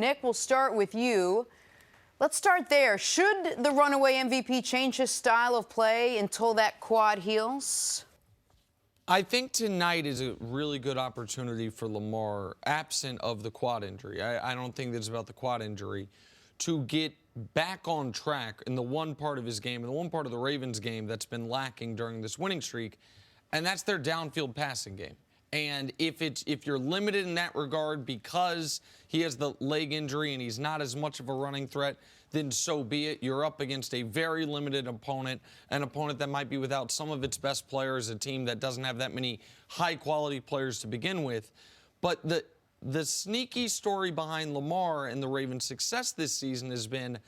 Nick, we'll start with you. Let's start there. Should the runaway MVP change his style of play until that quad heals? I think tonight is a really good opportunity for Lamar, absent of the quad injury. I don't think it's about the quad injury, to get back on track in the one part of his game, and the one part of the Ravens game that's been lacking during this winning streak, and that's their downfield passing game. And if you're limited in that regard because he has the leg injury and he's not as much of a running threat, then so be it. You're up against a very limited opponent, an opponent that might be without some of its best players, a team that doesn't have that many high-quality players to begin with. But the sneaky story behind Lamar and the Ravens' success this season has been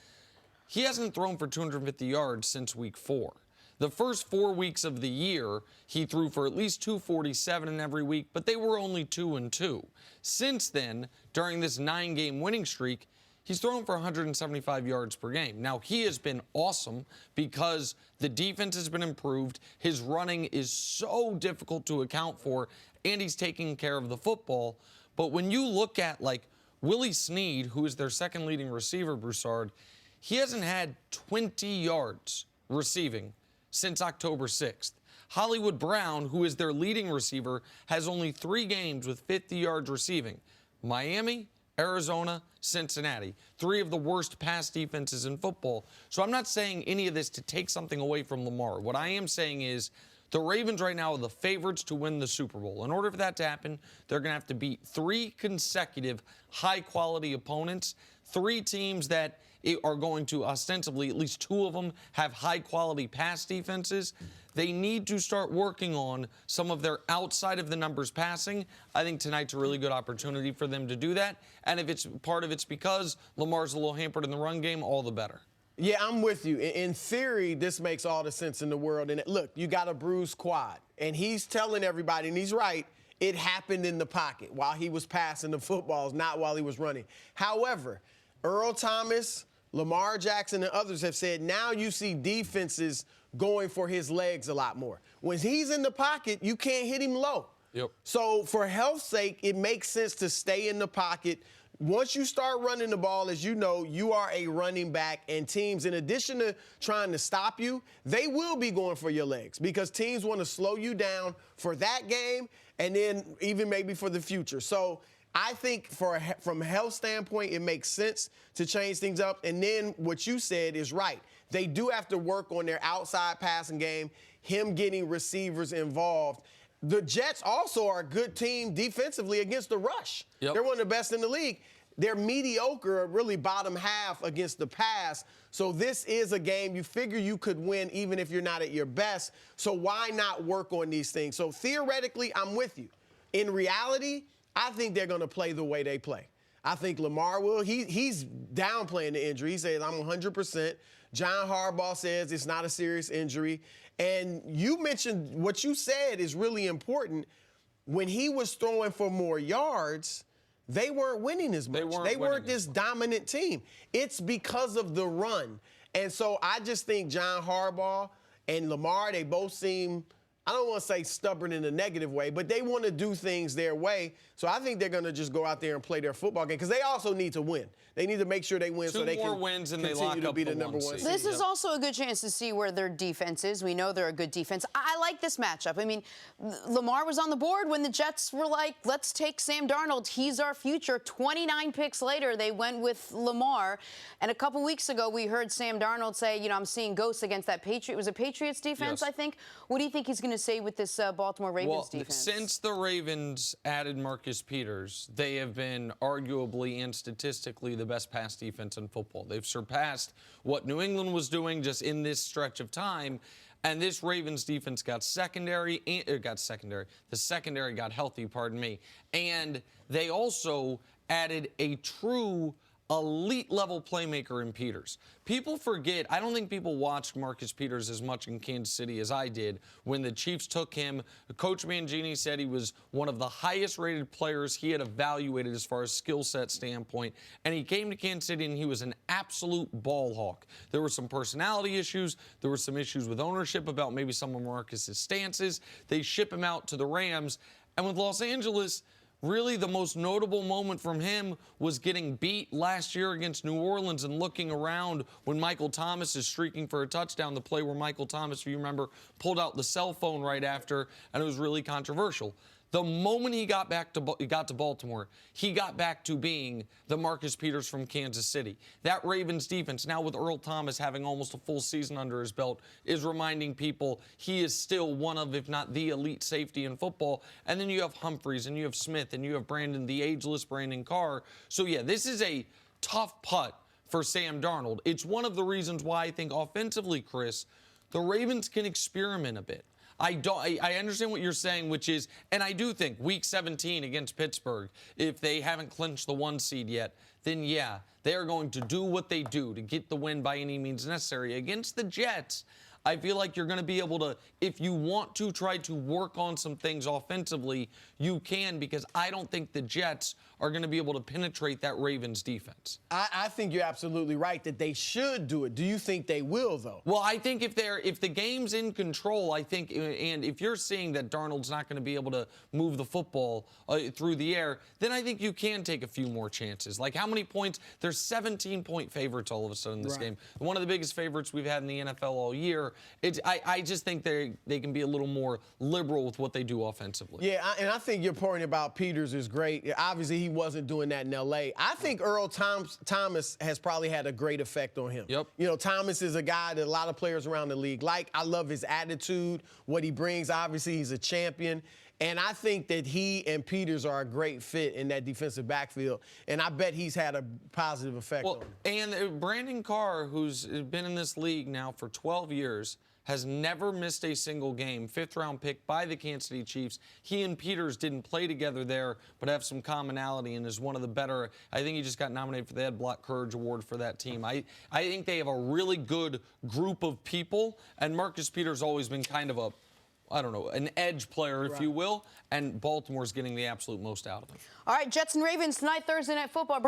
he hasn't thrown for 250 yards since week 4. The first 4 weeks of the year, he threw for at least 247 in every week, but they were only 2-2. Since then, during this 9-game winning streak, he's thrown for 175 yards per game. Now, he has been awesome because the defense has been improved. His running is so difficult to account for, and he's taking care of the football. But when you look at, like, Willie Snead, who is their second leading receiver, Broussard, he hasn't had 20 yards receiving since October 6th. Hollywood Brown, who is their leading receiver, has only 3 games with 50 yards receiving. Miami, Arizona, Cincinnati, 3 of the worst pass defenses in football. So I'm not saying any of this to take something away from Lamar. What I am saying is the Ravens right now are the favorites to win the Super Bowl. In order for that to happen, they're going to have to beat 3 consecutive high-quality opponents, 3 teams that are going to ostensibly, at least 2 of them, have high-quality pass defenses. They need to start working on some of their outside-of-the-numbers passing. I think tonight's a really good opportunity for them to do that. And if it's part of it's because Lamar's a little hampered in the run game, all the better. Yeah, I'm with you. In theory, this makes all the sense in the world. And look, you got a bruised quad. And he's telling everybody, and he's right, it happened in the pocket while he was passing the footballs, not while he was running. However, Earl Thomas, Lamar Jackson, and others have said now you see defenses going for his legs a lot more. When he's in the pocket, you can't hit him low. Yep. So for health's sake, it makes sense to stay in the pocket. Once you start running the ball, as you know, you are a running back, and teams, in addition to trying to stop you, they will be going for your legs because teams want to slow you down for that game and then even maybe for the future. So I think from a health standpoint, it makes sense to change things up. And then what you said is right. They do have to work on their outside passing game, him getting receivers involved. The Jets also are a good team defensively against the rush. Yep. They're one of the best in the league. They're mediocre, really bottom half against the pass. So this is a game you figure you could win even if you're not at your best. So why not work on these things? So theoretically, I'm with you. In reality, I think they're going to play the way they play. I think Lamar will. He's downplaying the injury. He says, I'm 100%. John Harbaugh says it's not a serious injury. And you mentioned what you said is really important. When he was throwing for more yards, they weren't winning as much. They weren't this dominant team. It's because of the run. And so I just think John Harbaugh and Lamar, they both seem, I don't want to say stubborn in a negative way, but they want to do things their way. So I think they're going to just go out there and play their football game because they also need to win. They need to make sure they win so they can wins and continue they lock to up be the number 1 seed. This is also a good chance to see where their defense is. We know they're a good defense. I like this matchup. I mean, Lamar was on the board when the Jets were like, let's take Sam Darnold. He's our future. 29 picks later, they went with Lamar. And a couple weeks ago, we heard Sam Darnold say, you know, I'm seeing ghosts against that Patriot. It was a Patriots defense, yes. I think. What do you think he's going to say with this Baltimore Ravens defense? Since the Ravens added Marcus Peters, they have been arguably and statistically the best pass defense in football. They've surpassed what New England was doing just in this stretch of time. And this Ravens defense got the secondary got healthy, pardon me. And they also added a true elite-level playmaker in Peters. People forget, I don't think people watched Marcus Peters as much in Kansas City as I did when the Chiefs took him. Coach Mangini said he was one of the highest-rated players he had evaluated as far as skill set standpoint, and he came to Kansas City and he was an absolute ball hawk. There were some personality issues. There were some issues with ownership about maybe some of Marcus's stances. They ship him out to the Rams, and with Los Angeles, really the most notable moment from him was getting beat last year against New Orleans and looking around when Michael Thomas is streaking for a touchdown, the play where Michael Thomas, if you remember, pulled out the cell phone right after, and it was really controversial. The moment he got to Baltimore, he got back to being the Marcus Peters from Kansas City. That Ravens defense, now with Earl Thomas having almost a full season under his belt, is reminding people he is still one of, if not the elite safety in football. And then you have Humphreys, and you have Smith, and you have Brandon, the ageless Brandon Carr. So, yeah, this is a tough putt for Sam Darnold. It's one of the reasons why I think offensively, Chris, the Ravens can experiment a bit. I understand what you're saying, which is, and I do think Week 17 against Pittsburgh, if they haven't clinched the 1 seed yet, then yeah, they are going to do what they do to get the win by any means necessary. Against the Jets, I feel like you're going to be able to, if you want to try to work on some things offensively, you can, because I don't think the Jets are going to be able to penetrate that Ravens defense. I think you're absolutely right that they should do it. Do you think they will, though? Well, I think if the game's in control, I think, and if you're seeing that Darnold's not going to be able to move the football through the air, then I think you can take a few more chances. Like, how many points? There's 17-point favorites all of a sudden in this game. One of the biggest favorites we've had in the NFL all year. I just think they can be a little more liberal with what they do offensively. Yeah, and I think your point about Peters is great. Obviously, he wasn't doing that in L.A. I think Earl Thomas has probably had a great effect on him. Yep. You know, Thomas is a guy that a lot of players around the league like. I love his attitude, what he brings. Obviously, he's a champion. And I think that he and Peters are a great fit in that defensive backfield. And I bet he's had a positive effect on him. And Brandon Carr, who's been in this league now for 12 years, has never missed a single game. 5th-round pick by the Kansas City Chiefs. He and Peters didn't play together there, but have some commonality and is one of the better. I think he just got nominated for the Ed Block Courage Award for that team. I think they have a really good group of people, and Marcus Peters always been kind of a, I don't know, an edge player, if you will, and Baltimore's getting the absolute most out of him. All right, Jets and Ravens tonight, Thursday Night Football.